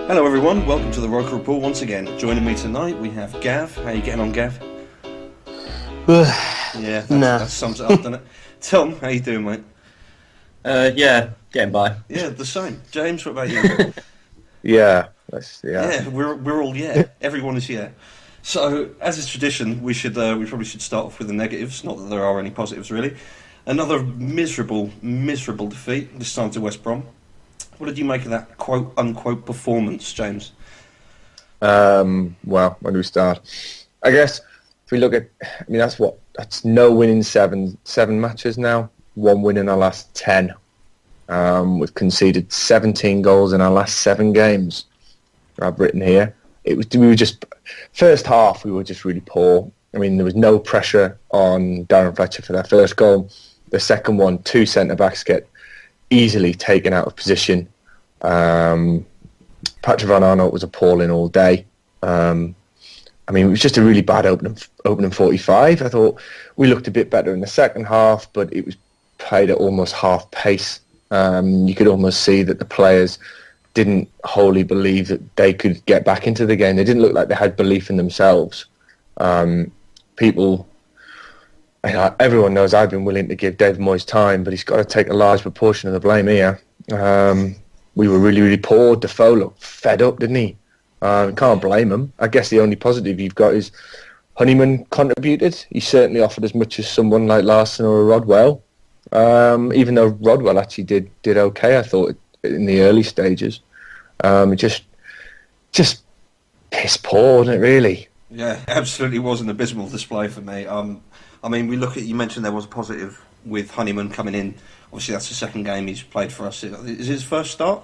Hello everyone, welcome to the Roker Rapport once again. Joining me tonight we have Gav. How are you getting on, Gav? Yeah, that sums it up, doesn't it? Tom, how you doing, mate? Yeah, getting by. Yeah, the same. James, what about you? Yeah, we're all Everyone is yeah. So, as is tradition, we probably should start off with the negatives. Not that there are any positives, really. Another miserable defeat. This time to West Brom. What did you make of that quote unquote performance, James? Well, where do we start? I guess if we look at, that's no win in seven matches now. One win in our last 10. We've conceded 17 goals in our last 7 games. I've written here. First half we were just really poor. I mean, there was no pressure on Darren Fletcher for that first goal. The second one, 2 centre-backs get easily taken out of position. Patrick Van Aanholt was appalling all day. It was just a really bad opening 45. I thought we looked a bit better in the second half, but it was played at almost half pace. You could almost see that the players didn't wholly believe that they could get back into the game. They didn't look like they had belief in themselves. Everyone knows I've been willing to give David Moyes time, but he's got to take a large proportion of the blame here. We were really poor. Defoe looked fed up, didn't he? Can't blame him. I guess the only positive you've got is Honeyman contributed. He certainly offered as much as someone like Larson or Rodwell. Even though Rodwell actually did okay, I thought, in the early stages. Just piss poor, wasn't it, really? Yeah, absolutely was an abysmal display for me. You mentioned there was a positive with Honeyman coming in. Obviously, that's the second game he's played for us. Is his first start?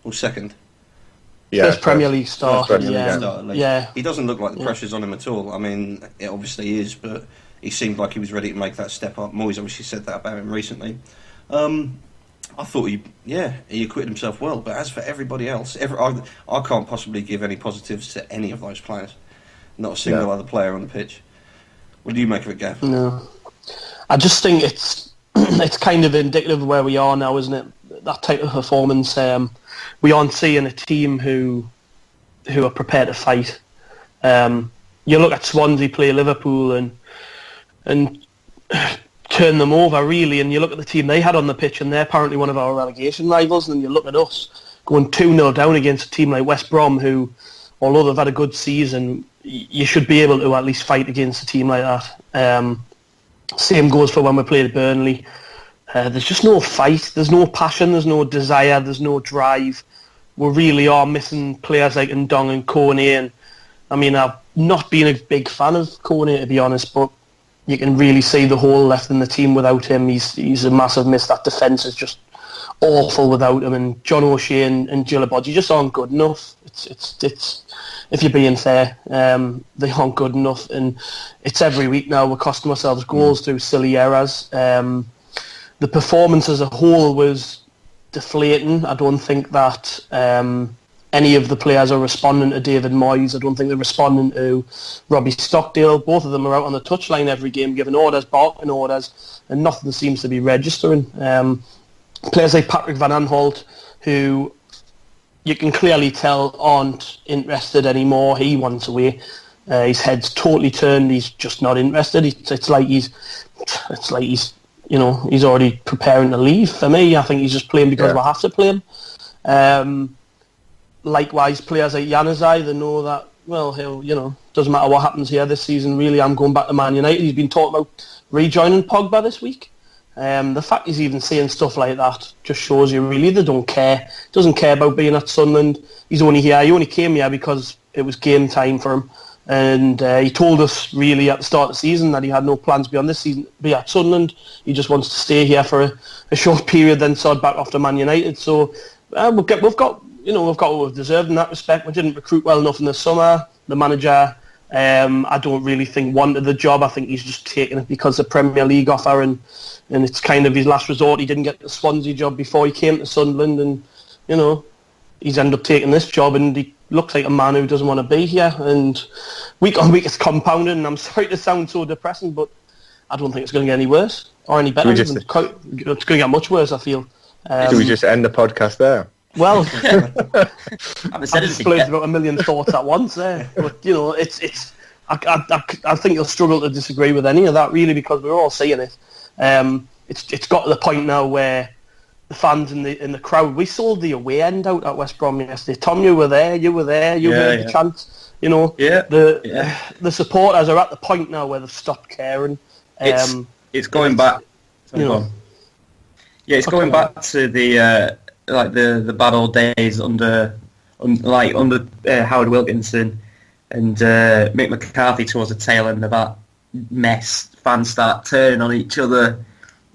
Or second? Yeah, first Premier League start. Yeah. He doesn't look like the pressure's on him at all. I mean, it obviously is, but he seemed like he was ready to make that step up. Moyes obviously said that about him recently. I thought he acquitted himself well. But as for everybody else, I can't possibly give any positives to any of those players. Not a single other player on the pitch. What do you make of it, Gav? No, I just think it's kind of indicative of where we are now, isn't it? That type of performance. We aren't seeing a team who are prepared to fight. You look at Swansea play Liverpool and turn them over, really, and you look at the team they had on the pitch, and they're apparently one of our relegation rivals, and then you look at us going 2-0 down against a team like West Brom, who, although they've had a good season, you should be able to at least fight against a team like that. Same goes for when we played Burnley. There's just no fight, there's no passion, there's no desire, there's no drive. We really are missing players like Ndong and Kone, and I've not been a big fan of Kone, to be honest, but you can really see the hole left in the team without him. He's a massive miss. That defence is just awful without him, and John O'Shea and Gillibodji just aren't good enough. It's if you're being fair, they aren't good enough, and it's every week now we're costing ourselves goals through silly errors. The performance as a whole was deflating. I don't think that any of the players are responding to David Moyes. I don't think they're responding to Robbie Stockdale. Both of them are out on the touchline every game giving orders, barking orders, and nothing seems to be registering. Players like Patrick Van Aanholt, who you can clearly tell aren't interested anymore. He wants away. His head's totally turned. He's just not interested. It's like he's already preparing to leave. For me, I think he's just playing because we have to play him. Likewise, players like Januzaj, they know that, doesn't matter what happens here this season, really, I'm going back to Man United. He's been talking about rejoining Pogba this week. The fact he's even saying stuff like that just shows you really they don't care. Doesn't care about being at Sunderland. He only came here because it was game time for him. And he told us really at the start of the season that he had no plans beyond this season to be at Sunderland. He just wants to stay here for a short period, then sod back off to Man United. So we've got what we've deserved in that respect. We didn't recruit well enough in the summer. The manager, I don't really think wanted the job. I think he's just taken it because of the Premier League offer, and it's kind of his last resort. He didn't get the Swansea job before he came to Sunderland, and he's ended up taking this job, and he looks like a man who doesn't want to be here. And week on week it's compounding, and I'm sorry to sound so depressing, but I don't think it's going to get any worse or any better. It's going to get much worse, I feel. Should we just end the podcast there? Well, I haven't said I've just anything yet. about a million thoughts at once there. But, you know, it's. I think you'll struggle to disagree with any of that, really, because we're all seeing it. It's got to the point now where the fans in the crowd, we sold the away end out at West Brom yesterday. Tom, you were there, you heard the chants. You know, the supporters are at the point now where they've stopped caring. It's going back. You know, it's going back to the bad old days under Howard Wilkinson and Mick McCarthy towards the tail end of that mess. Fans start turning on each other.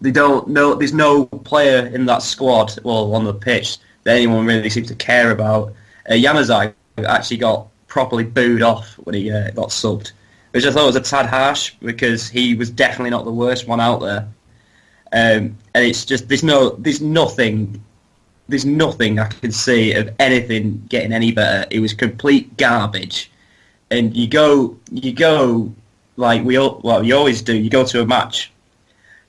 They don't know. There's no player in that squad, well, on the pitch, that anyone really seems to care about. Yamazaki actually got properly booed off when he got subbed, which I thought was a tad harsh because he was definitely not the worst one out there. And it's just there's nothing I can see of anything getting any better. It was complete garbage. And you go like you always do. You go to a match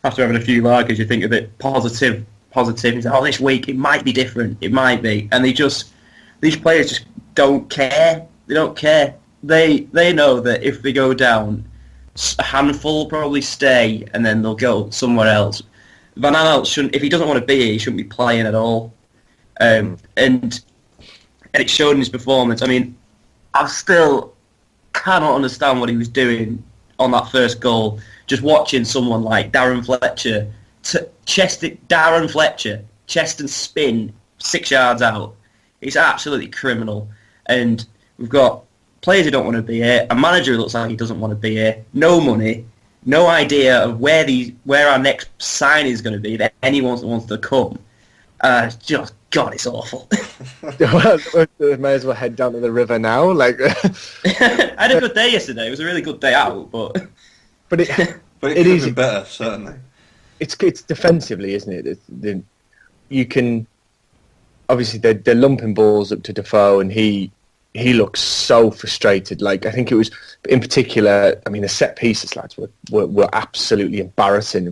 after having a few lagers, you think a bit positive. You say, this week it might be different. It might be, and these players just don't care. They don't care. They know that if they go down, a handful will probably stay, and then they'll go somewhere else. Van Aanholt shouldn't. If he doesn't want to be here, he shouldn't be playing at all. And it showed in his performance. I mean, I still cannot understand what he was doing on that first goal. Just watching someone like Darren Fletcher chest and spin 6 yards out. It's absolutely criminal. And we've got players who don't want to be here, a manager who looks like he doesn't want to be here, no money, no idea of where our next sign is going to be, that anyone wants to come. Just, God, it's awful. We may as well head down to the river now. Like, I had a good day yesterday. It was a really good day out, but it could is have been better, certainly. It's defensively, isn't it? You can obviously they're lumping balls up to Defoe, and he looks so frustrated. Like, I think it was in particular. I mean, the set pieces, lads, were absolutely embarrassing.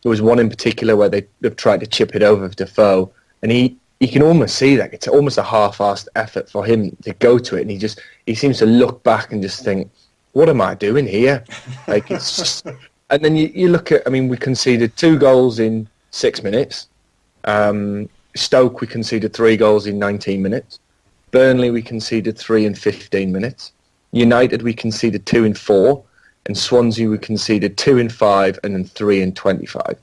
There was one in particular where they've tried to chip it over Defoe, and he can almost see that it's almost a half-assed effort for him to go to it, and he seems to look back and just think, what am I doing here? Like, it's just. And then you look at, I mean, we conceded 2 goals in 6 minutes. Stoke, we conceded 3 goals in 19 minutes. Burnley, we conceded 3 in 15 minutes. United, we conceded 2 in 4. And Swansea, we conceded 2 in 5 and then 3 in 25.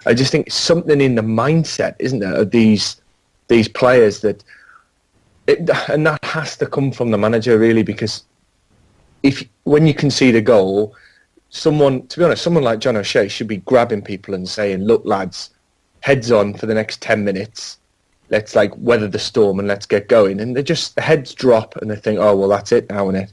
I just think something in the mindset, isn't there, of these players and that has to come from the manager, really, because when you concede a goal, someone like John O'Shea should be grabbing people and saying, look, lads, heads on for the next 10 minutes. Let's weather the storm and let's get going. And the heads drop and they think, oh, well, that's it now, innit?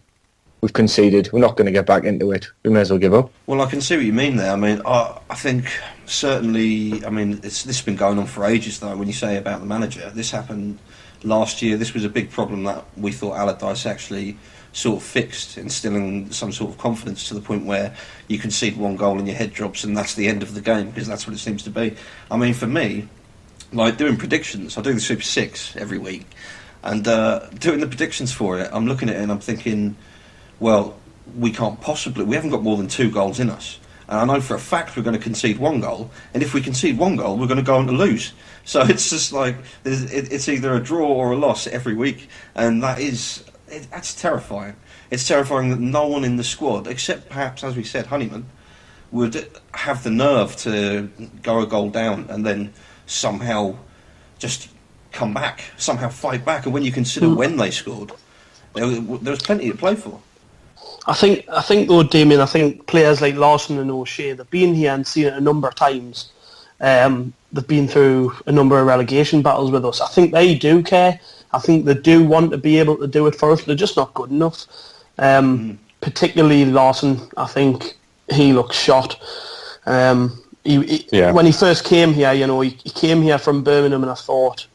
We've conceded. We're not going to get back into it. We may as well give up. Well, I can see what you mean there. I mean, I think certainly, I mean, this has been going on for ages, though, when you say about the manager. This happened last year. This was a big problem that we thought Allardyce actually sort of fixed, instilling some sort of confidence to the point where you concede 1 goal and your head drops and that's the end of the game, because that's what it seems to be. I mean, for me, like doing predictions, I do the Super 6 every week, and doing the predictions for it, I'm looking at it and I'm thinking, well, we haven't got more than 2 goals in us. And I know for a fact we're going to concede 1 goal, and if we concede 1 goal, we're going to go on to lose. So it's just like, it's either a draw or a loss every week, and that's terrifying. It's terrifying that no one in the squad, except perhaps, as we said, Honeyman, would have the nerve to go a goal down and then somehow just come back, somehow fight back. And when you consider when they scored, there was plenty to play for. I think though, Damien, I think players like Lawson and O'Shea, they've been here and seen it a number of times. They've been through a number of relegation battles with us. I think they do care. I think they do want to be able to do it for us. They're just not good enough. Particularly Lawson, I think he looks shot. When he first came here, he came here from Birmingham, and I thought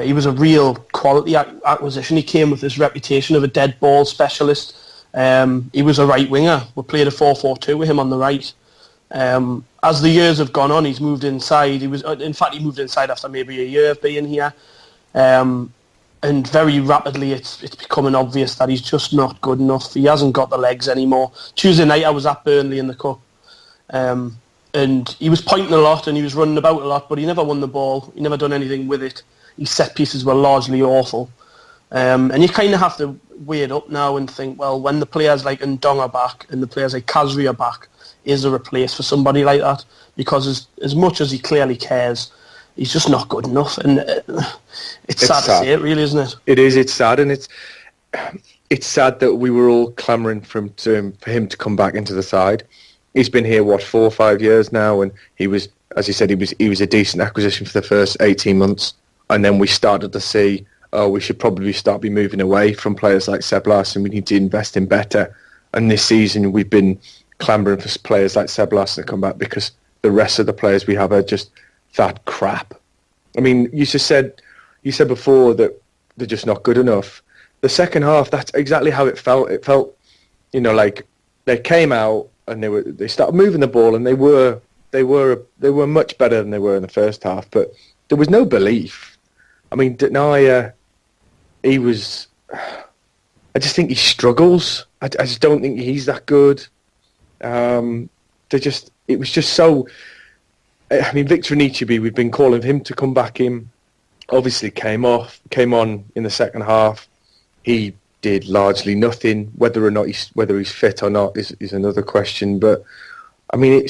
he was a real quality acquisition. He came with this reputation of a dead ball specialist. He was a right winger. We played a 4-4-2 with him on the right. As the years have gone on, he's moved inside. He moved inside after maybe a year of being here. And very rapidly it's becoming obvious that he's just not good enough. He hasn't got the legs anymore. Tuesday night I was at Burnley in the Cup, and he was pointing a lot and he was running about a lot, but he never won the ball. He never done anything with it. His set pieces were largely awful. And you kind of have to weigh it up now and think, well, when the players like Ndong are back and the players like Kazri are back, is there a place for somebody like that? Because as much as he clearly cares, he's just not good enough. And it's sad to say it, really, isn't it? It is. It's sad, and it's sad that we were all clamouring for him to come back into the side. He's been here 4 or 5 years now, and he was, as you said, he was a decent acquisition for the first 18 months, and then we started to see, we should probably be moving away from players like Seb Larsson. We need to invest in better. And this season we've been clamouring for players like Seb Larsson to come back because the rest of the players we have are just that crap. I mean, you said before that they're just not good enough. The second half, that's exactly how it felt. It felt, like they came out and they started moving the ball, and they were much better than they were in the first half. But there was no belief. I mean, Denier, I just think he struggles. I just don't think he's that good. It was just so. I mean, Victor Anichebe, we've been calling him to come back in. Obviously, came on in the second half. He did largely nothing. Whether he's fit or not is another question. But I mean, it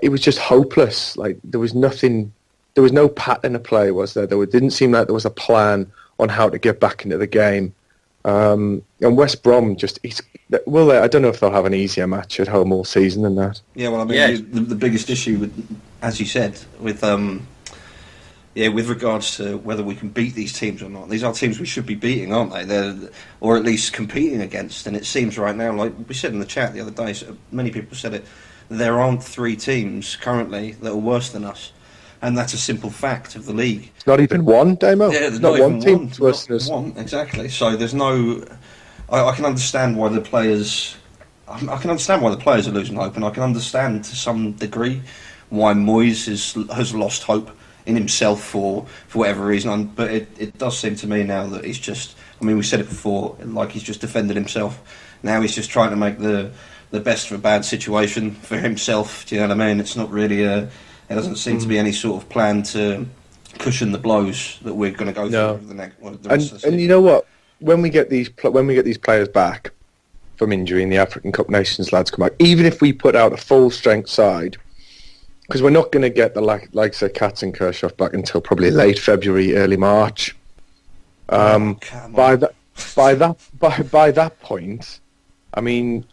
was just hopeless. Like there was nothing. There was no pattern of play, was there? It didn't seem like there was a plan on how to get back into the game. And West Brom I don't know if they'll have an easier match at home all season than that. Yeah, well, I mean, the biggest issue, as you said, with regards to whether we can beat these teams or not. These are teams we should be beating, aren't they? Or at least competing against. And it seems right now, like we said in the chat the other day, so many people said it, there aren't 3 teams currently that are worse than us. And that's a simple fact of the league. It's not even one, Damo. Yeah, there's not not one team worse than us. One, exactly. So there's no. I can understand why the players. I can understand why the players are losing hope, and I can understand to some degree why Moyes has lost hope in himself for whatever reason. But it does seem to me now that he's just. I mean, we said it before, like he's just defended himself. Now he's just trying to make the best of a bad situation for himself. Do you know what I mean? It's not really a. There doesn't seem to be any sort of plan to cushion the blows that we're going to go through over the rest of the season. And you know what? When we get these players back from injury and the African Cup Nations lads come back, even if we put out a full strength side, because we're not going to get the likes of Katz and Kirchhoff back until probably late February, early March. By that point, I mean,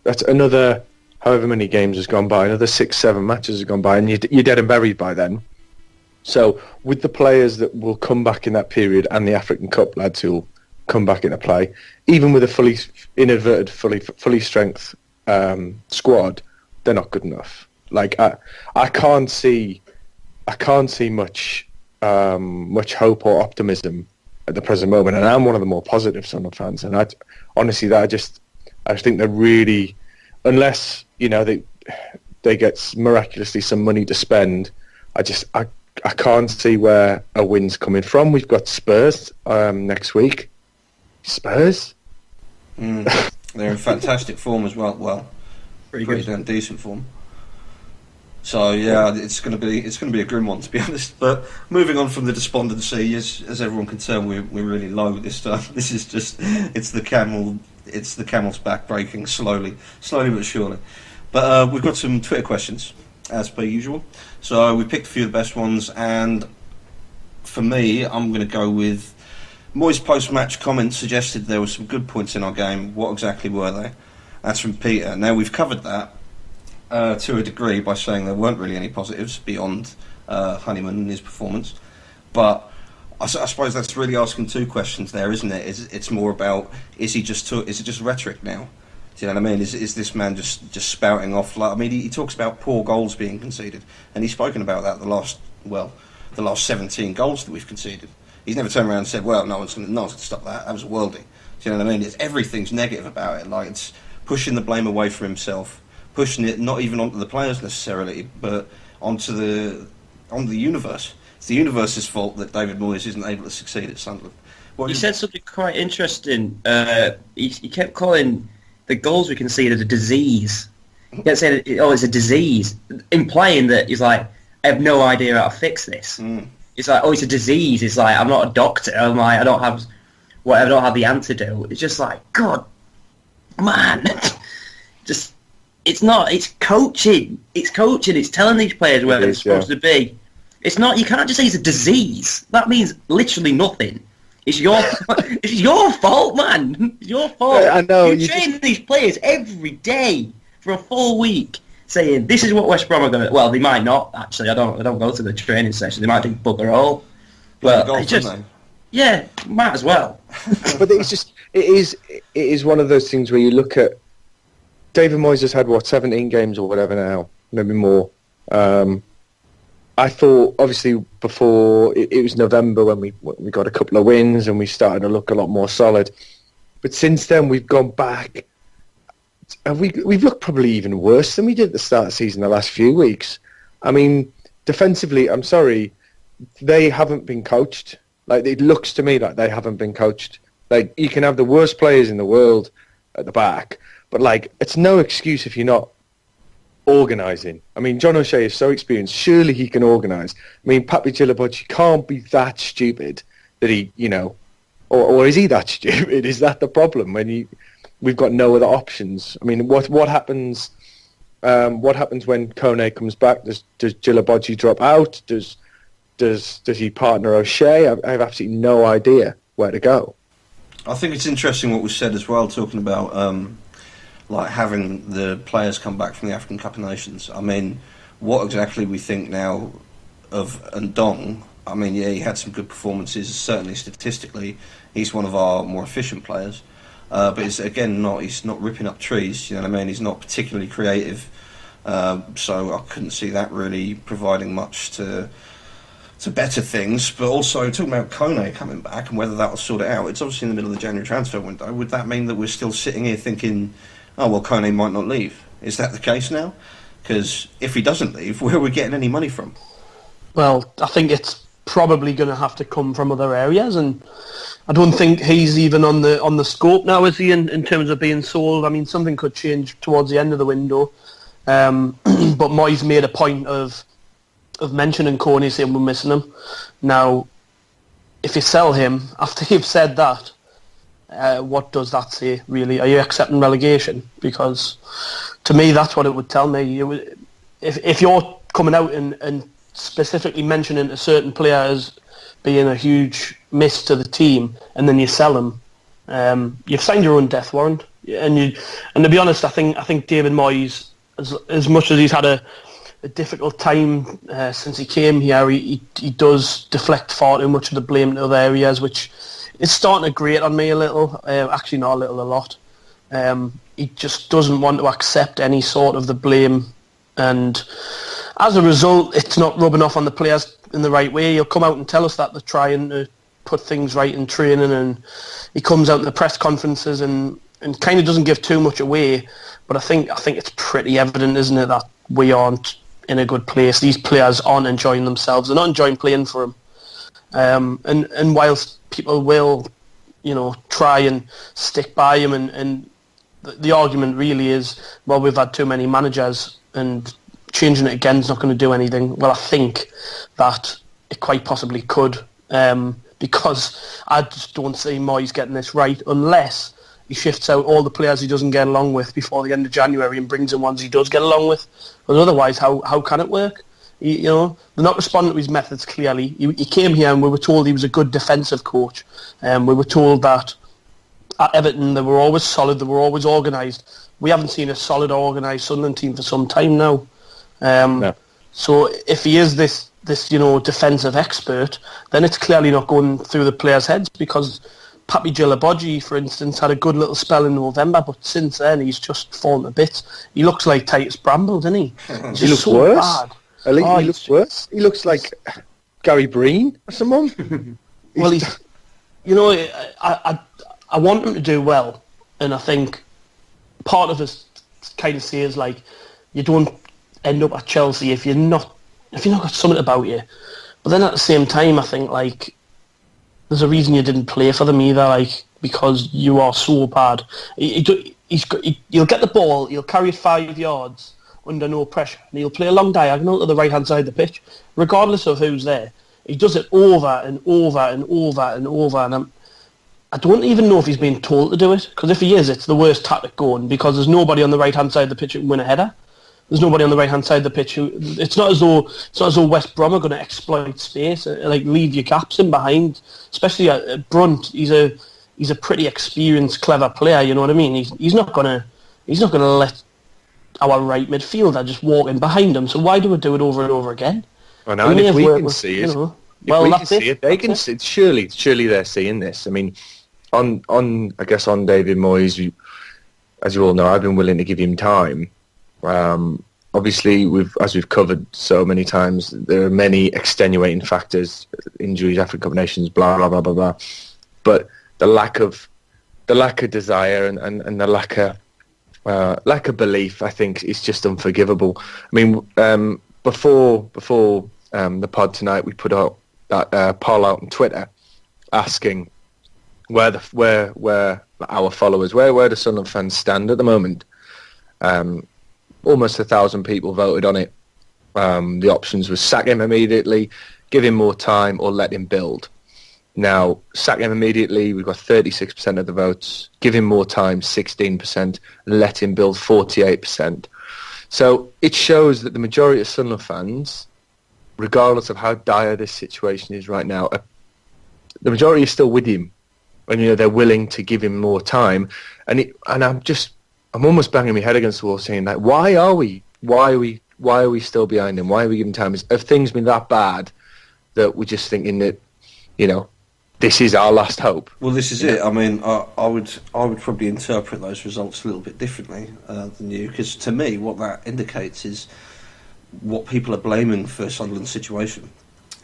that's another. However many games has gone by, another 6-7 matches have gone by, and you're dead and buried by then. So with the players that will come back in that period and the African Cup lads who will come back into play, even with a fully strength squad, they're not good enough. Like I can't see much hope or optimism at the present moment, and I'm one of the more positive Sunderland fans. And I think they're really, unless they get miraculously some money to spend, I can't see where a win's coming from. We've got Spurs next week. Spurs? They're in fantastic form as well. Well, pretty damn decent form. So yeah, it's going to be a grim one, to be honest. But moving on from the despondency, as everyone can tell, we're really low this time. This is just it's the camel's back breaking slowly but surely. But we've got some Twitter questions as per usual. So we picked a few of the best ones, and for me, I'm going to go with Moyes' post-match comments suggested there were some good points in our game. What exactly were they? That's from Peter. Now we've covered that to a degree by saying there weren't really any positives beyond Honeyman and his performance, but I suppose that's really asking 2 questions there, isn't it? It's more about is it just rhetoric now? Do you know what I mean? Is this man just spouting off? Like, I mean, he talks about poor goals being conceded, and he's spoken about that the last 17 goals that we've conceded. He's never turned around and said, "Well, no one's going to stop that. That was a worldie." Do you know what I mean? Everything's negative about it. Like it's pushing the blame away from himself, pushing it not even onto the players necessarily, but onto the universe. it's the universe's fault that David Moyes isn't able to succeed at Sunderland. He said something quite interesting. He kept calling the goals we conceded a disease. He kept saying, it's a disease, implying that he's like, I have no idea how to fix this. It's like, it's a disease. It's like, I'm not a doctor. I'm like, I don't have the antidote. It's just like, God, man, just, it's coaching. It's coaching. It's telling these players where they're supposed to be. It's not, you can't just say it's a disease. That means literally nothing. It's your fault, man. It's your fault. I know. You train these players every day for a full week, saying this is what West Brom are going to. Well, they might not actually. I don't go to the training session. They might do bugger all. But might as well. But it is one of those things where you look at David Moyes has had 17 games or whatever now, maybe more. I thought, obviously, before it was November when we got a couple of wins and we started to look a lot more solid. But since then, we've gone back, and we've looked probably even worse than we did at the start of the season the last few weeks. I mean, defensively, I'm sorry, they haven't been coached. Like, it looks to me like they haven't been coached. Like, you can have the worst players in the world at the back, but, like, it's no excuse if you're not organising. I mean, John O'Shea is so experienced. Surely he can organise. I mean, Papi Gilabodji can't be that stupid that he, or is he that stupid? Is that the problem when we've got no other options? I mean, what happens? What happens when Kone comes back? Does Gilabodji drop out? Does he partner O'Shea? I have absolutely no idea where to go. I think it's interesting what was said as well, talking about like having the players come back from the African Cup of Nations. I mean, what exactly we think now of Ndong. I mean, yeah, he had some good performances. Certainly, statistically, he's one of our more efficient players. But he's not ripping up trees. You know what I mean? He's not particularly creative. So I couldn't see that really providing much to better things. But also talking about Kone coming back and whether that will sort it out. It's obviously in the middle of the January transfer window. Would that mean that we're still sitting here thinking, oh, well, Kone might not leave? Is that the case now? Because if he doesn't leave, where are we getting any money from? Well, I think it's probably going to have to come from other areas, and I don't think he's even on the scope now, is he, in terms of being sold? I mean, something could change towards the end of the window, but Moyes made a point of mentioning Kone, saying we're missing him. Now, if you sell him, after you've said that, what does that say, really? Are you accepting relegation? Because to me, that's what it would tell me. If you're coming out and specifically mentioning a certain player as being a huge miss to the team, and then you sell him, you've signed your own death warrant. And to be honest, I think David Moyes, as much as he's had a difficult time since he came here, he does deflect far too much of the blame to other areas, which is starting to grate on me a little. Actually, not a little, a lot. He just doesn't want to accept any sort of the blame, and as a result, it's not rubbing off on the players in the right way. He'll come out and tell us that they're trying to put things right in training, and he comes out in the press conferences and kind of doesn't give too much away. But I think it's pretty evident, isn't it, that we aren't in a good place. These players aren't enjoying themselves. They're not enjoying playing for him. And whilst people will, try and stick by him, and the argument really is, well, we've had too many managers and changing it again is not going to do anything. Well, I think that it quite possibly could, because I just don't see Moyes getting this right unless he shifts out all the players he doesn't get along with before the end of January and brings in ones he does get along with. But otherwise, how can it work? They're not responding to his methods clearly. He came here and we were told he was a good defensive coach. We were told that at Everton they were always solid, they were always organised. We haven't seen a solid organised Sunderland team for some time now. No. So if he is this defensive expert, then it's clearly not going through the players' heads, because Papi Gilabodji, for instance, had a good little spell in November, but since then he's just fallen to bits. He looks like Titus Bramble, doesn't he? He looks so worse. Bad. He looks worse. He looks like Gary Breen or someone. Well, I want him to do well, and I think part of us kind of says, like, you don't end up at Chelsea if you've not got something about you. But then at the same time, I think, like, there's a reason you didn't play for them either, like, because you are so bad. You'll get the ball, he'll carry it 5 yards under no pressure, and he'll play a long diagonal to the right-hand side of the pitch, regardless of who's there. He does it over and over and over and over, and I don't even know if he's being told to do it, because if he is, it's the worst tactic going, because there's nobody on the right-hand side of the pitch who can win a header. There's nobody on the right-hand side of the pitch who... It's not as though West Brom are going to exploit space, like leave your gaps in behind, especially at Brunt. He's a pretty experienced, clever player, you know what I mean? He's not going to let our right midfielder just walk in behind him, so why do we do it over and over again? I know, and if we can see it, they can see it. Surely they're seeing this. I mean, on David Moyes, as you all know, I've been willing to give him time. Obviously, as we've covered so many times, there are many extenuating factors: injuries, African Cup of Nations, blah blah blah blah blah. But the lack of desire and the lack of belief, I think, is just unforgivable. I mean, before the pod tonight, we put out that poll out on Twitter asking where our followers, where do Sunderland fans stand at the moment. Almost 1,000 people voted on it. The options were sack him immediately, give him more time, or let him build. Now, sack him immediately, we've got 36% of the votes. Give him more time, 16%. Let him build, 48%. So it shows that the majority of Sunderland fans, regardless of how dire this situation is right now, the majority is still with him. And, they're willing to give him more time. And I'm almost banging my head against the wall saying, like, why are we still behind him? Why are we giving time? Have things been that bad that we're just thinking that, this is our last hope? Well, this is it. I mean, I would probably interpret those results a little bit differently than you, because to me, what that indicates is what people are blaming for Sunderland's situation: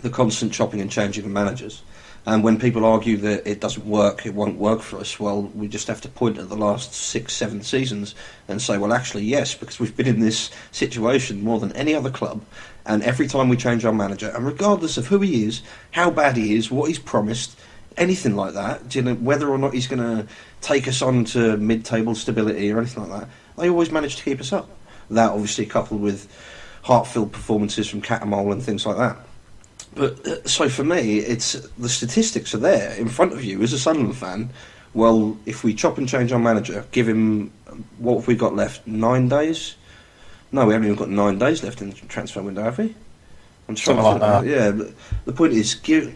the constant chopping and changing of managers. And when people argue that it doesn't work, it won't work for us, well, we just have to point at the last 6-7 seasons and say, well, actually, yes, because we've been in this situation more than any other club, and every time we change our manager, and regardless of who he is, how bad he is, what he's promised, anything like that, whether or not he's going to take us on to mid-table stability or anything like that, they always manage to keep us up. That obviously coupled with heart-filled performances from Catamol and things like that. But so for me, it's the statistics are there in front of you as a Sunderland fan. Well, if we chop and change our manager, give him, what have we got left? 9 days? No, we haven't even got 9 days left in the transfer window, have we? I'm something like that. Yeah, but the point is, do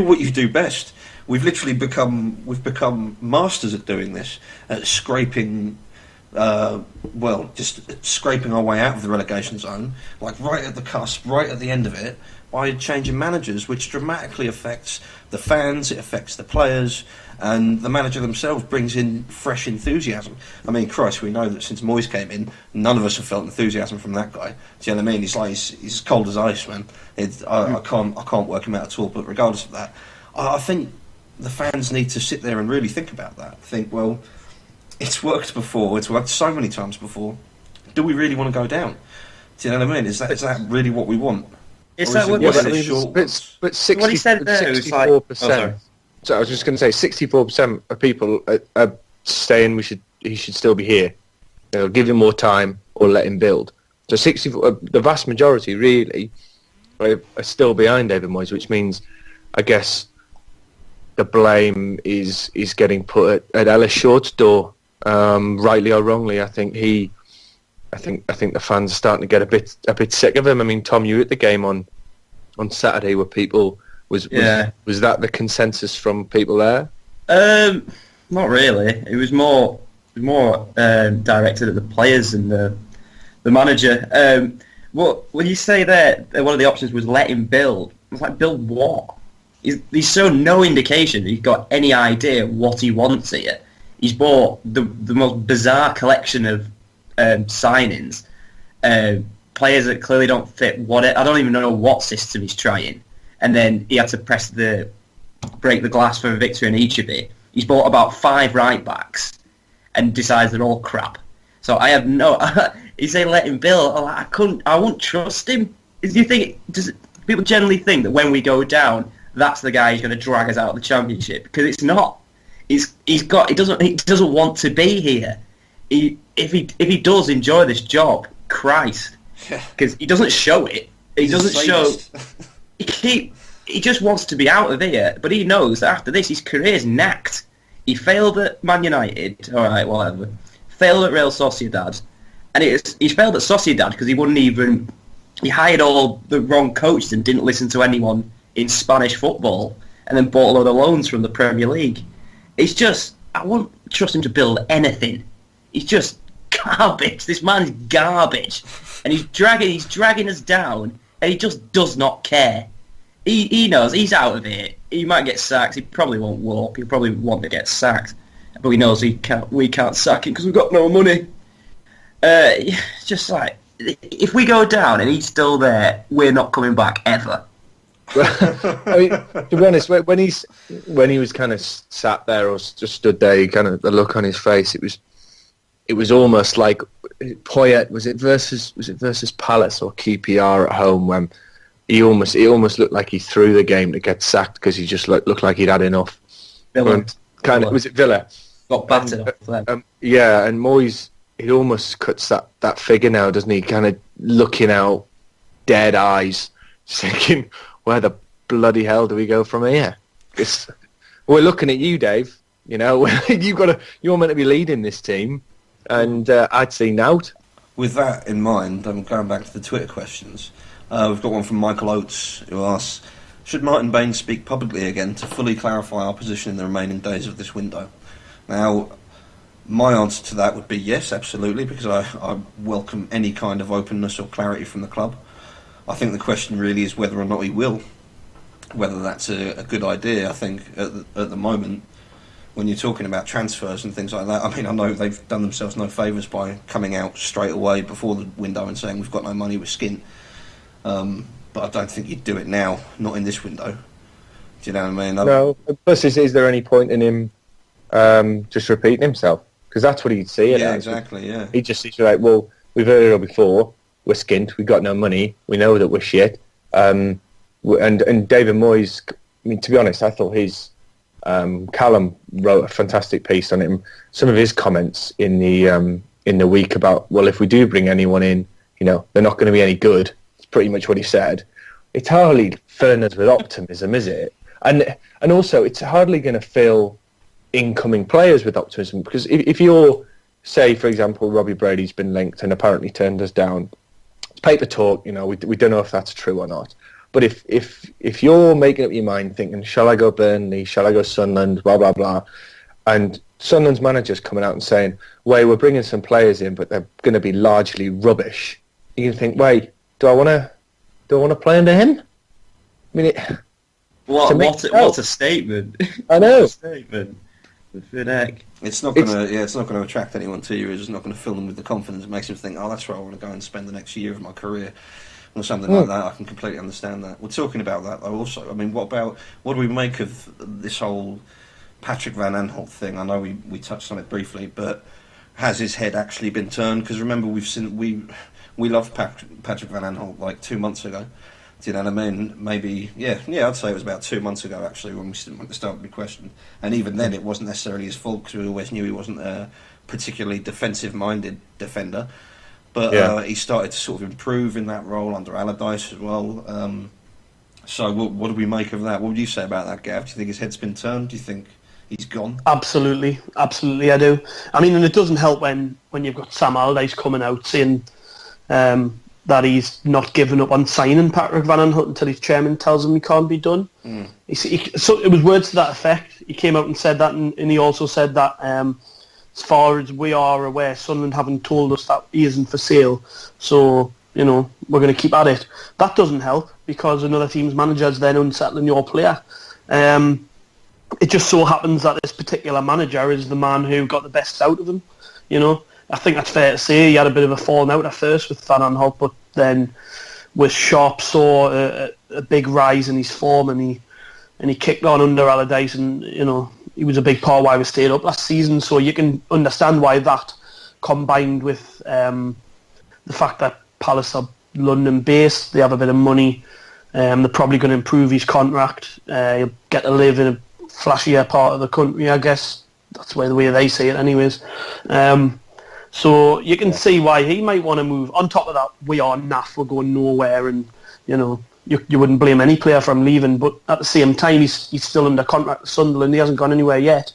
what you do best. We've become masters at doing this, at scraping. Just scraping our way out of the relegation zone, like right at the cusp, right at the end of it, by changing managers, which dramatically affects the fans, it affects the players, and the manager themselves brings in fresh enthusiasm. I mean, Christ, we know that since Moyes came in, none of us have felt enthusiasm from that guy. Do you know what I mean? He's cold as ice, man. I can't work him out at all. But regardless of that, I think the fans need to sit there and really think about that. Think, well, it's worked before. It's worked so many times before. Do we really want to go down? Do you know what I mean? Is that really what we want? Is that what but 60, what he said there 64%. So I was just going to say, 64% of people are saying he should still be here. Give him more time or let him build. So the vast majority really are still behind David Moyes, which means, I guess, the blame is getting put at Ellis Short's door, rightly or wrongly. I think the fans are starting to get a bit sick of him. I mean, Tom, you were at the game on Saturday where people was that the consensus from people there? Not really. It was more directed at the players and the manager. When you say that one of the options was let him build, I was like, build what? He's shown no indication that he's got any idea what he wants here. He's bought the most bizarre collection of signings, players that clearly don't fit I don't even know what system he's trying, and then he had to break the glass for a victory in each of it. He's bought about 5 right backs and decides they're all crap. So I have he say let him build. I wouldn't trust him. Do you think people generally think that when we go down, that's the guy who's going to drag us out of the Championship, because it's not. He doesn't want to be here. If he does enjoy this job, Christ, because he doesn't show it. He doesn't show. He just wants to be out of here, but he knows that after this, his career's knacked. He failed at Man United. All right, whatever. Failed at Real Sociedad, and he failed at Sociedad because he hired all the wrong coaches and didn't listen to anyone in Spanish football, and then bought a load of loans from the Premier League. It's just, I won't trust him to build anything. He's just garbage. This man's garbage, and he's dragging us down, and he just does not care. He knows he's out of it. He might get sacked. He probably won't walk. He'll probably want to get sacked, but he knows we can't sack him because we've got no money. Just like, if we go down and he's still there, we're not coming back ever. I mean, to be honest, when he was kind of sat there or just stood there, kind of the look on his face, it was almost like Poyet. Was it versus Palace or QPR at home when he almost looked like he threw the game to get sacked because he just looked like he'd had enough. Villa. Was it Villa? Got battered off them. Yeah, and Moyes, he almost cuts that figure now, doesn't he? Kind of looking out, dead eyes, thinking, where the bloody hell do we go from here? We're looking at you, Dave. You know, you're meant to be leading this team, and I'd seen out. With that in mind, I'm going back to the Twitter questions. We've got one from Michael Oates, who asks, should Martin Bain speak publicly again to fully clarify our position in the remaining days of this window? Now, my answer to that would be yes, absolutely, because I welcome any kind of openness or clarity from the club. I think the question really is whether or not he will. Whether that's a good idea. I think at the moment, when you're talking about transfers and things like that, I mean, I know they've done themselves no favours by coming out straight away before the window and saying we've got no money, we're skint. But I don't think you'd do it now, not in this window. Do you know what I mean? No. Plus, is there any point in him just repeating himself? Because that's what he'd see. Yeah, exactly, yeah. He's like, well, we've heard it all before. We're skint. We've got no money. We know that we're shit. And David Moyes, I mean, to be honest, I thought his Callum wrote a fantastic piece on him. Some of his comments in the week about, well, if we do bring anyone in, you know, they're not going to be any good. It's pretty much what he said. It's hardly filling us with optimism, is it? And also, it's hardly going to fill incoming players with optimism, because if you're, say, for example, Robbie Brady's been linked and apparently turned us down. It's paper talk, you know. We don't know if that's true or not. But if you're making up your mind thinking, shall I go Burnley, shall I go Sunderland, blah, blah, blah, and Sunderland's manager's coming out and saying, wait, we're bringing some players in, but they're going to be largely rubbish, you can think, wait, do I want to play under him? I mean, what a statement. I know. What a statement. It's not going to attract anyone to you. It's just not going to fill them with the confidence. It makes them think, oh, that's right, I want to go and spend the next year of my career or something like that. I can completely understand that. We're talking about that though also. I mean, what do we make of this whole Patrick Van Aanholt thing? I know we touched on it briefly, but has his head actually been turned? Because remember, we loved Patrick Van Aanholt like 2 months ago. Do you know what I mean? Maybe, yeah, I'd say it was about 2 months ago, actually, when we started to be questioned. And even then, it wasn't necessarily his fault, because we always knew he wasn't a particularly defensive-minded defender. But he started to sort of improve in that role under Allardyce as well. So what do we make of that? What would you say about that, Gav? Do you think his head's been turned? Do you think he's gone? Absolutely, I do. I mean, and it doesn't help when you've got Sam Allardyce coming out saying that he's not giving up on signing Patrick Van Aanholt until his chairman tells him he can't be done. So it was words to that effect. He came out and said that, and he also said that as far as we are aware, Sunderland haven't told us that he isn't for sale. So, you know, we're going to keep at it. That doesn't help, because another team's manager is then unsettling your player. It just so happens that this particular manager is the man who got the best out of him, you know. I think that's fair to say. He had a bit of a falling out at first with Van Aanholt, but then with Sharp saw a big rise in his form, and he kicked on under Allardyce, and you know he was a big part why we stayed up last season. So you can understand why that, combined with the fact that Palace are London based, they have a bit of money. They're probably going to improve his contract. He'll get to live in a flashier part of the country, I guess. That's the way they see it anyways. So you can see why he might want to move. On top of that, we are naff, we're going nowhere, and you wouldn't blame any player for him leaving, but at the same time he's still under contract with Sunderland. He hasn't gone anywhere yet.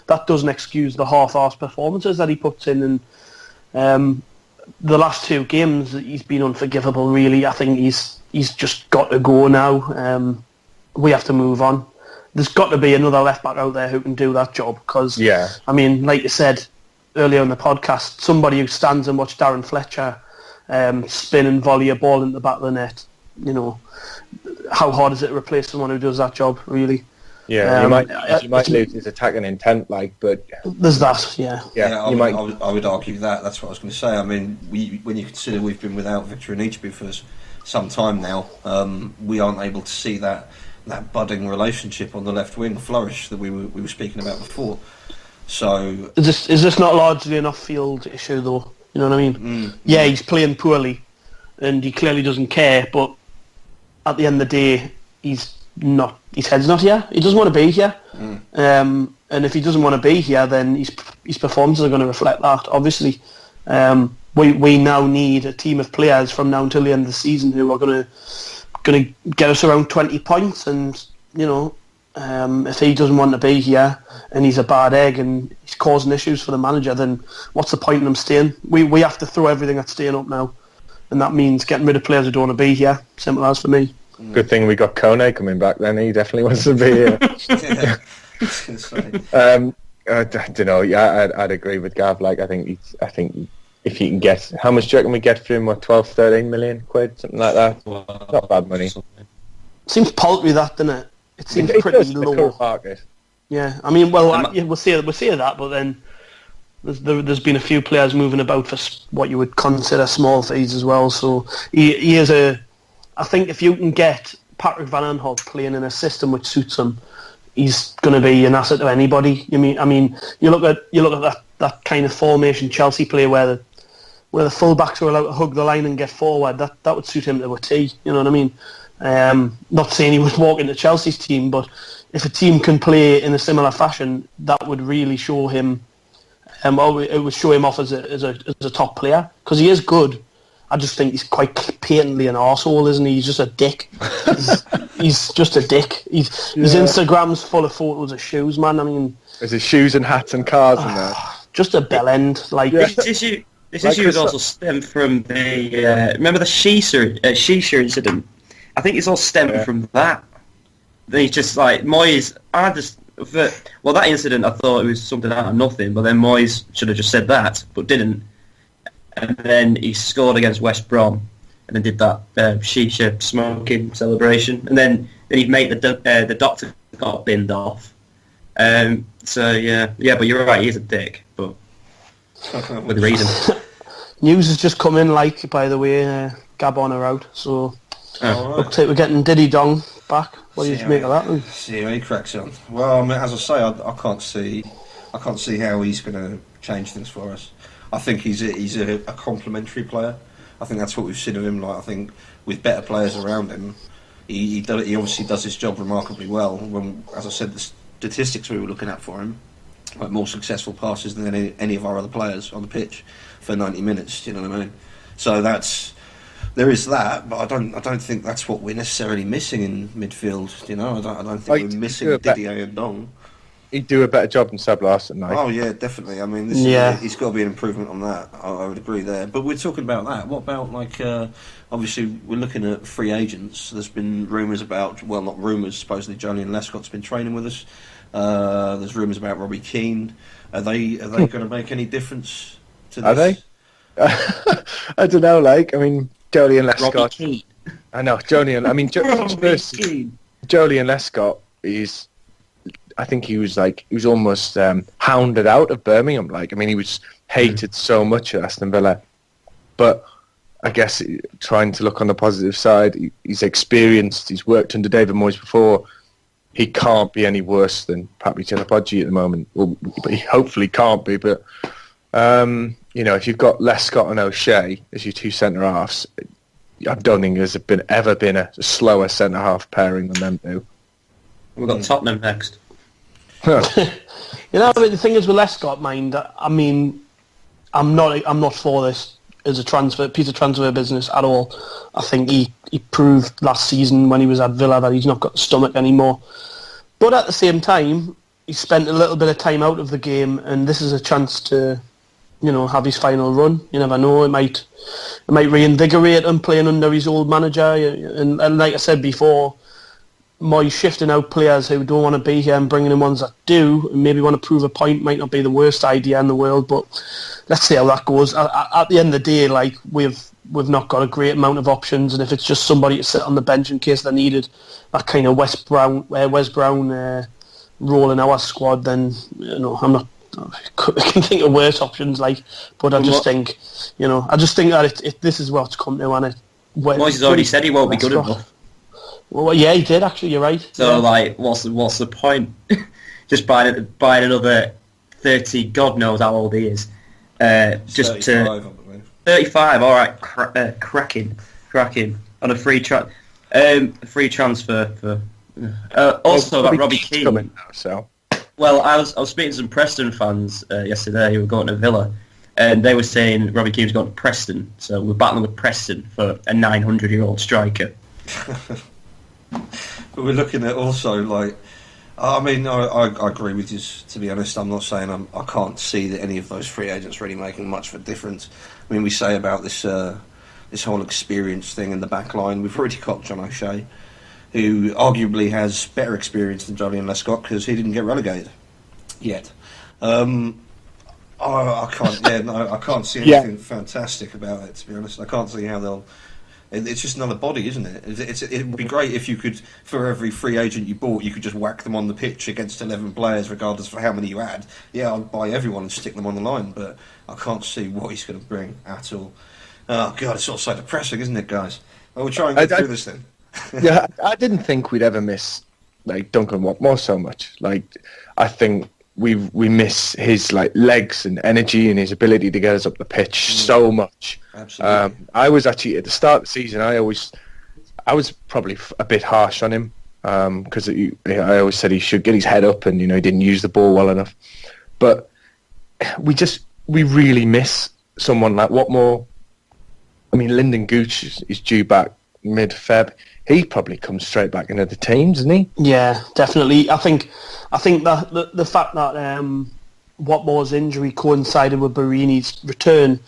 That doesn't excuse the half-arsed performances that he puts in, and the last 2 games he's been unforgivable really. I think he's just got to go now. We have to move on. There's got to be another left back out there who can do that job, because I mean, like you said earlier in the podcast, somebody who stands and watch Darren Fletcher spin and volley a ball into the back of the net, how hard is it to replace someone who does that job, really? Yeah, you might lose his attacking intent, but there's that. I would argue that. That's what I was going to say. I mean, when you consider we've been without Victor Anichebe for some time now, we aren't able to see that budding relationship on the left wing flourish that we were speaking about before. So is this not largely an off-field issue, though? You know what I mean? Yeah, he's playing poorly, and he clearly doesn't care. But at the end of the day, his head's not here. He doesn't want to be here. And if he doesn't want to be here, then his performances are going to reflect that. Obviously, we now need a team of players from now until the end of the season who are going to get us around 20 points. And if he doesn't want to be here and he's a bad egg and he's causing issues for the manager, then what's the point in him staying? We have to throw everything at staying up now, and that means getting rid of players who don't want to be here. Simple as for me. Good thing we got Kone coming back then. He definitely wants to be here. I don't know. Yeah, I'd agree with Gav. Like, I think if you can get, how much do you reckon we get for him? What, 12, 13 million quid, something like that? Not bad money. Seems paltry, that, doesn't it? It seems pretty low. Market. Yeah, I mean, we'll see that, but then there's been a few players moving about for what you would consider small fees as well. So he is I think if you can get Patrick Van Aanholt playing in a system which suits him, he's going to be an asset to anybody. I mean, you look at that kind of formation Chelsea play where the fullbacks are allowed to hug the line and get forward. That would suit him to a T. You know what I mean? Not saying he would walk into Chelsea's team, but if a team can play in a similar fashion, that would really show him. It would show him off as a top player, because he is good. I just think he's quite patently an arsehole, isn't he? He's just a dick. He's just a dick. His Instagram's full of photos of shoes, man. I mean, is it shoes and hats and cars and that? Just a bell end. Like this issue is also stemmed from the remember the Shisha incident. I think it's all stemmed from that. They just like Moyes. That incident, I thought it was something out of nothing, but then Moyes should have just said that, but didn't. And then he scored against West Brom, and then did that shisha smoking celebration, and then he'd make the doctor got binned off. But you're right, he's a dick, but with reason. News has just come in, by the way, Gabon are out, so looks like we're getting Diddy Dong back. What do you make of that? See how he cracks on. Well, I mean, as I say, I can't see how he's going to change things for us. I think he's a complementary player. I think that's what we've seen of him. Like, I think with better players around him, he obviously does his job remarkably well. When, as I said, the statistics we were looking at for him, like more successful passes than any of our other players on the pitch for 90 minutes. Do you know what I mean? So there is that, but I don't think that's what we're necessarily missing in midfield. You know, I don't think we're missing Didier and Dong. He'd do a better job than Seb Larson, though. Oh yeah, definitely. I mean, he's got to be an improvement on that. I would agree there. But we're talking about that. What about obviously we're looking at free agents. There's been rumours about, well, not rumours. Supposedly Julian Lescott's been training with us. There's rumours about Robbie Keane. Are they going to make any difference to this? Are they? I don't know. I mean, Julian Lescott. Robbie Keane. I know Julian. I mean, Julian Lescott is. I think he was almost hounded out of Birmingham. I mean, he was hated so much at Aston Villa. But I guess trying to look on the positive side, he's experienced. He's worked under David Moyes before. He can't be any worse than Papi Chelapodji at the moment. Well, but he hopefully can't be. But if you've got Lescott and O'Shea as your two centre halves, I don't think there's ever been a slower centre half pairing than them two. We've got Tottenham next. You know, the thing is with Lescott, mind. I mean, I'm not for this as a piece of transfer business at all. I think he proved last season when he was at Villa that he's not got the stomach anymore. But at the same time, he spent a little bit of time out of the game, and this is a chance to, have his final run. You never know; it might reinvigorate him playing under his old manager. And like I said before, Moyes shifting out players who don't want to be here and bringing in ones that do, and maybe want to prove a point, might not be the worst idea in the world. But let's see how that goes. At the end of the day, like we've not got a great amount of options, and if it's just somebody to sit on the bench in case they're needed, that kind of Wes Brown role in our squad, then I'm not. I can think of worse options, but I just think that this is what's come to, and Moyes has already said he won't be good enough. Well, yeah, he did actually. You're right. So, what's the point? Just buying another 30. God knows how old he is. Just 35, I believe. 35. All right, cracking on a free transfer for. Also about Robbie Keane. Coming now, so. Well, I was speaking to some Preston fans yesterday who were going to Villa, and they were saying Robbie Keane's going to Preston, so we're battling with Preston for a 900-year-old striker. But we're looking at also I agree with you. To be honest, I'm not saying I can't see that any of those free agents really making much of a difference. I mean, we say about this whole experience thing in the back line. We've already got John O'Shea, who arguably has better experience than Julian Lescott because he didn't get relegated yet. I can't see anything fantastic about it. To be honest, I can't see how they'll. It's just another body, isn't it? It would be great if you could, for every free agent you bought, you could just whack them on the pitch against 11 players, regardless of how many you had. Yeah, I'd buy everyone and stick them on the line, but I can't see what he's going to bring at all. Oh, God, it's all so depressing, isn't it, guys? Well, we'll try and get through this then. Yeah, I didn't think we'd ever miss Duncan Watmore so much. I think we miss his legs and energy and his ability to get us up the pitch so much. Absolutely. I was actually at the start of the season. I was probably a bit harsh on him because I always said he should get his head up, and he didn't use the ball well enough. But we really miss someone like Watmore. I mean, Lyndon Gooch is due back mid-Feb. He probably comes straight back into the team, doesn't he? Yeah, definitely. I think that the fact that Watmore's injury coincided with Barini's return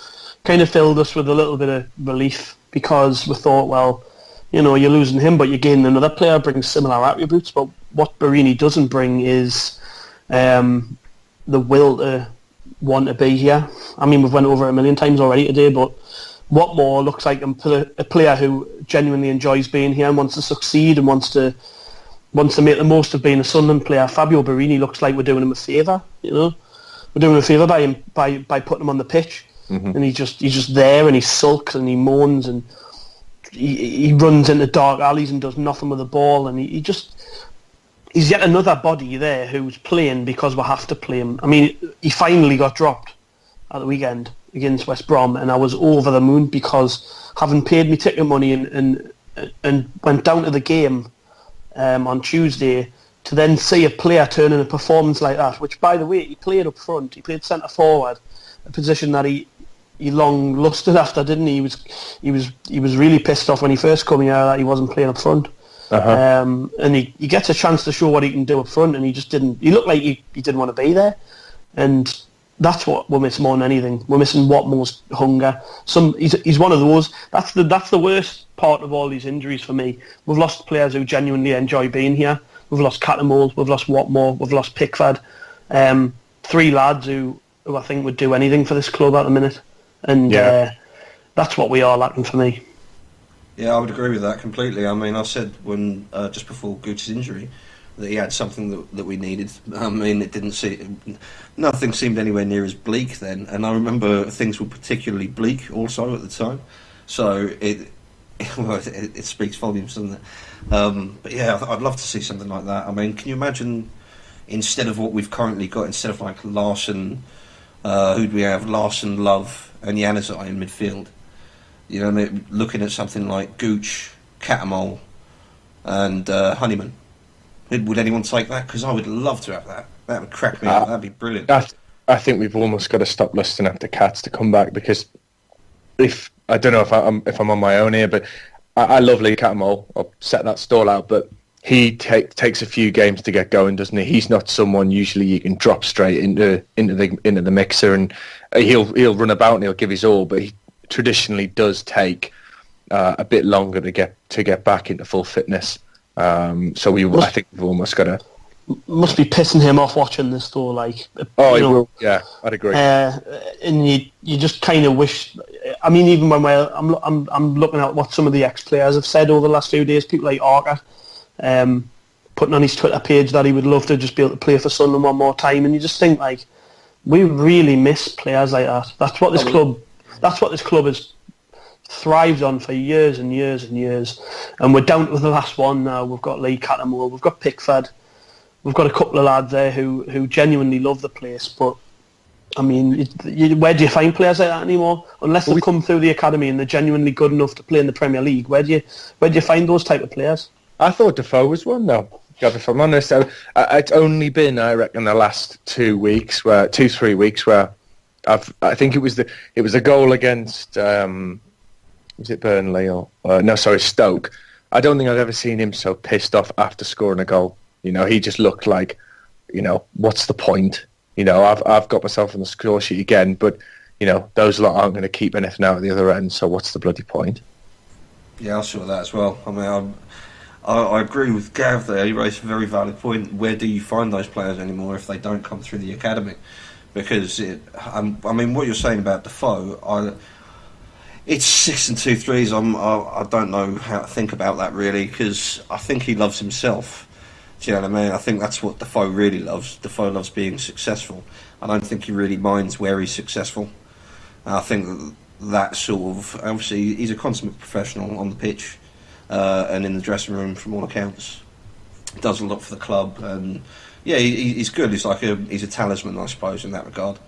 kind of filled us with a little bit of relief, because we thought, well, you're losing him, but you're gaining another player, brings similar attributes. But what Barini doesn't bring is the will to want to be here. I mean, we've went over it a million times already today, but Watmore looks like a player who genuinely enjoys being here and wants to succeed and wants to make the most of being a Sunderland player. Fabio Barini looks like we're doing him a favour. We're doing him a favour by putting him on the pitch, and he's just there, and he sulks and he moans and he runs into dark alleys and does nothing with the ball, and he's yet another body there who's playing because we have to play him. I mean, he finally got dropped at the weekend against West Brom, and I was over the moon because having paid me ticket money and went down to the game on Tuesday to then see a player turn in a performance like that, which, by the way, he played up front, he played centre forward, a position that he long lusted after, didn't he? He was really pissed off when he first came here that he wasn't playing up front. And he gets a chance to show what he can do up front, and he just didn't. He looked like he didn't want to be there, and that's what we're missing more than anything. We're missing Watmore's hunger. He's one of those. That's the worst part of all these injuries for me. We've lost players who genuinely enjoy being here. We've lost Catamole, we've lost Watmore, we've lost Pickford. 3 lads who I think would do anything for this club at the minute, and that's what we are lacking for me. Yeah, I would agree with that completely. I mean, I said when just before Gooch's injury that he had something that we needed. I mean, nothing seemed anywhere near as bleak then, and I remember things were particularly bleak also at the time. So it speaks volumes, doesn't it? But yeah, I'd love to see something like that. I mean, can you imagine, instead of what we've currently got, instead of like Larson, who do we have? Larson, Love, and Januzaj in midfield. You know, looking at something like Gooch, Catamol, and Honeyman. Would anyone take that? Because I would love to have that. That would crack me up. That'd be brilliant. I think we've almost got to stop lusting after Cats to come back, because I don't know if I'm on my own here, but I love Lee Catamol. I'll set that stall out, but he takes a few games to get going, doesn't he? He's not someone usually you can drop straight into the mixer, and he'll run about and he'll give his all, but he traditionally does take a bit longer to get back into full fitness. I think we've almost got to. Must be pissing him off watching this though. Like, will. Yeah, I'd agree. And you just kind of wish. I mean, even when I'm looking at what some of the ex-players have said over the last few days. People like Roker, putting on his Twitter page that he would love to just be able to play for Sunderland one more time, and you just think like, we really miss players like that. That's what this club has thrived on for years and years and years, and we're down to the last one now. We've got Lee Catamol, we've got Pickford, we've got a couple of lads there who genuinely love the place, but I mean, where do you find players like that anymore? Unless they've come through the academy and they're genuinely good enough to play in the Premier League, where do you find those type of players? I thought Defoe was one though. God, if I'm honest, it's only been, I reckon, the last 3 weeks where I think it was a goal against was it Burnley or Stoke. I don't think I've ever seen him so pissed off after scoring a goal. You know, he just looked like, you know, what's the point? You know, I've got myself on the score sheet again, but you know, those lot aren't going to keep anything out of the other end. So what's the bloody point? Yeah, I saw that as well. I mean, I agree with Gav there. He raised a very valid point. Where do you find those players anymore if they don't come through the academy? Because I mean, what you're saying about Defoe, it's 6 and 2 threes. I don't know how to think about that really, because I think he loves himself. Do you know what I mean? I think that's what Defoe really loves. Defoe loves being successful. I don't think he really minds where he's successful. I think that sort of, obviously he's a consummate professional on the pitch and in the dressing room from all accounts. He does a lot for the club, and yeah, he's good. He's a talisman, I suppose, in that regard.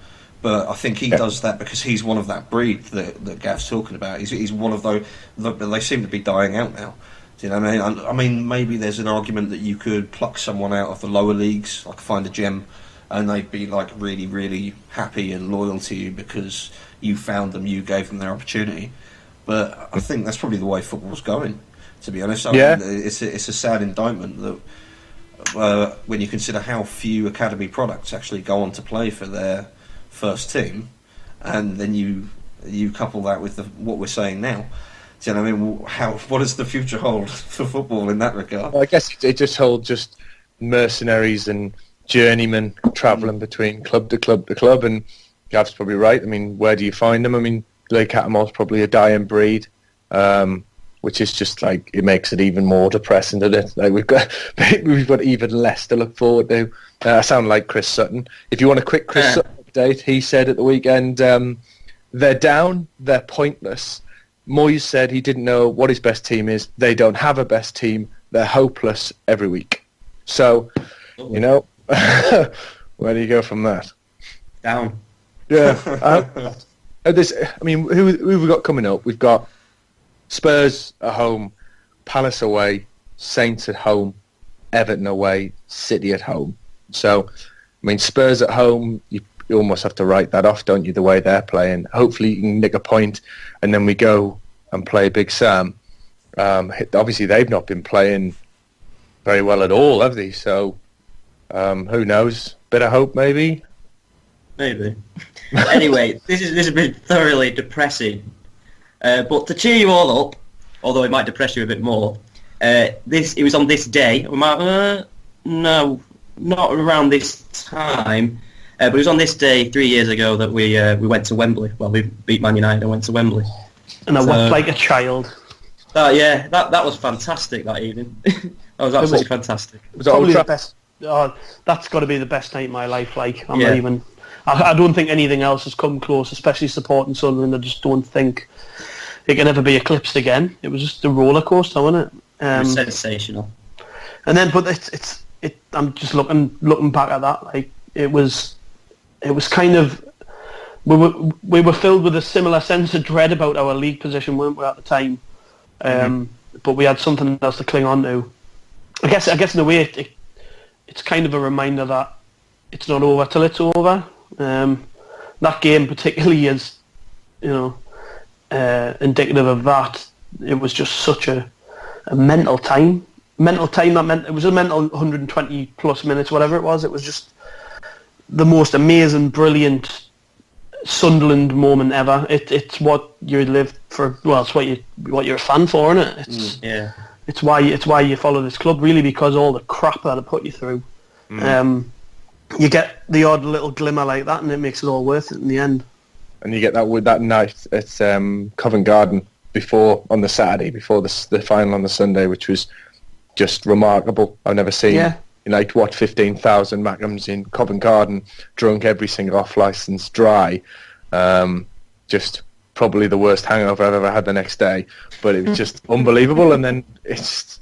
But I think he does that because he's one of that breed that Gav's talking about. He's one of those. They seem to be dying out now. Do you know what I mean? I mean, maybe there's an argument that you could pluck someone out of the lower leagues, like find a gem, and they'd be like really, really happy and loyal to you because you found them, you gave them their opportunity. But I think that's probably the way football's going, to be honest. I mean, it's a sad indictment that when you consider how few academy products actually go on to play for their first team, and then you couple that with what we're saying now. Do you know what I mean? What does the future hold for football in that regard? Well, I guess it just holds just mercenaries and journeymen travelling between club to club to club, and Gav's probably right. I mean, where do you find them? I mean, Lee Catamol's probably a dying breed, which is just like, it makes it even more depressing, doesn't it? Like we've got even less to look forward to. I sound like Chris Sutton. If you want a quick Chris Sutton update, he said at the weekend, they're down, they're pointless. Moyes said he didn't know what his best team is. They don't have a best team. They're hopeless every week. So, you know, where do you go from that? Down. Yeah. Who have we got coming up? We've got Spurs at home, Palace away, Saints at home, Everton away, City at home. So, I mean, Spurs at home, you almost have to write that off, don't you, the way they're playing. Hopefully you can nick a point, and then we go and play Big Sam. Obviously they've not been playing very well at all, have they? So who knows? Bit of hope, maybe? Maybe. Anyway, this has been thoroughly depressing. But to cheer you all up, although it might depress you a bit more, it was on this day. No, not around this time. But it was on this day 3 years ago that we went to Wembley. Well, we beat Man United and went to Wembley. And I wept like a child. That was fantastic that evening. That was absolutely fantastic. It was probably the best. That's got to be the best night of my life. Like, I'm not even. I don't think anything else has come close, especially supporting Sunderland. I just don't think it can ever be eclipsed again. It was just a roller coaster, wasn't it? It was sensational. And then, but it's. I'm just looking back at that. Like, it was kind of we were filled with a similar sense of dread about our league position, weren't we, at the time? But we had something else to cling on to. I guess in a way it's kind of a reminder that it's not over till it's over. That game particularly is, indicative of that. It was just such a mental time. That meant it was a mental 120 plus minutes, whatever it was. It was just the most amazing, brilliant Sunderland moment ever. It's what you live for. Well, it's what you're a fan for, isn't it? It's why you follow this club, really, because all the crap that it put you through. You get the odd little glimmer like that, and it makes it all worth it in the end. And you get that with that night at Covent Garden on the Saturday before the final on the Sunday, which was just remarkable. I've never seen 15,000 Mackhams in Covent Garden, drunk every single off licence, dry. Just probably the worst hangover I've ever had the next day. But it was just unbelievable. And then let's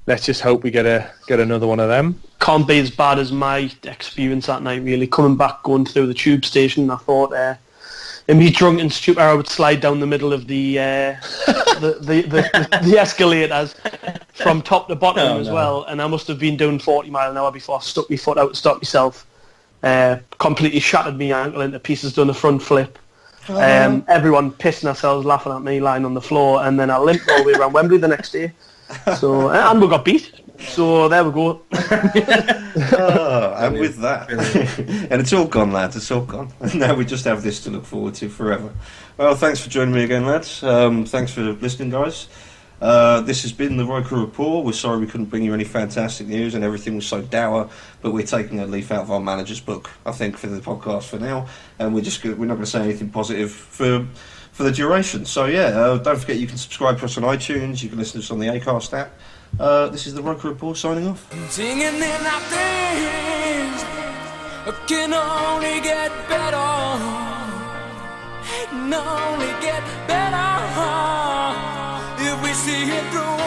just hope we get another one of them. Can't be as bad as my experience that night, really. Coming back, going through the tube station, I thought, in me drunk and stupid, I would slide down the middle of the escalators from top to bottom well, and I must have been doing 40 miles an hour before I stuck my foot out to stop myself. Completely shattered my ankle into pieces, done a front flip. Everyone pissing themselves, laughing at me, lying on the floor, and then I limped all the way around Wembley the next day. So and we got beat. So there we go. And with that, and it's all gone, lads. It's all gone. Now we just have this to look forward to forever. Well, thanks for joining me again, lads. Thanks for listening, guys. This has been the Roker Rapport. We're sorry we couldn't bring you any fantastic news and everything was so dour, but we're taking a leaf out of our manager's book, I think, for the podcast for now, and we're not going to say anything positive for the duration. So don't forget you can subscribe to us on iTunes. You can listen to us on the Acast app. This is the Roker Report signing off. Singing in our things can only get better. It can only get better. If we see it through,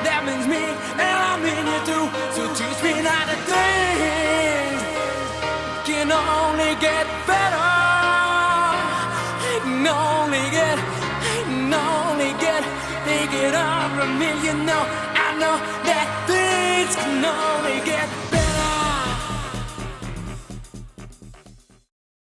that means me and I mean you too. So teach me not to think. It can only get better. It can only get. Take it on from me, I know that things can only get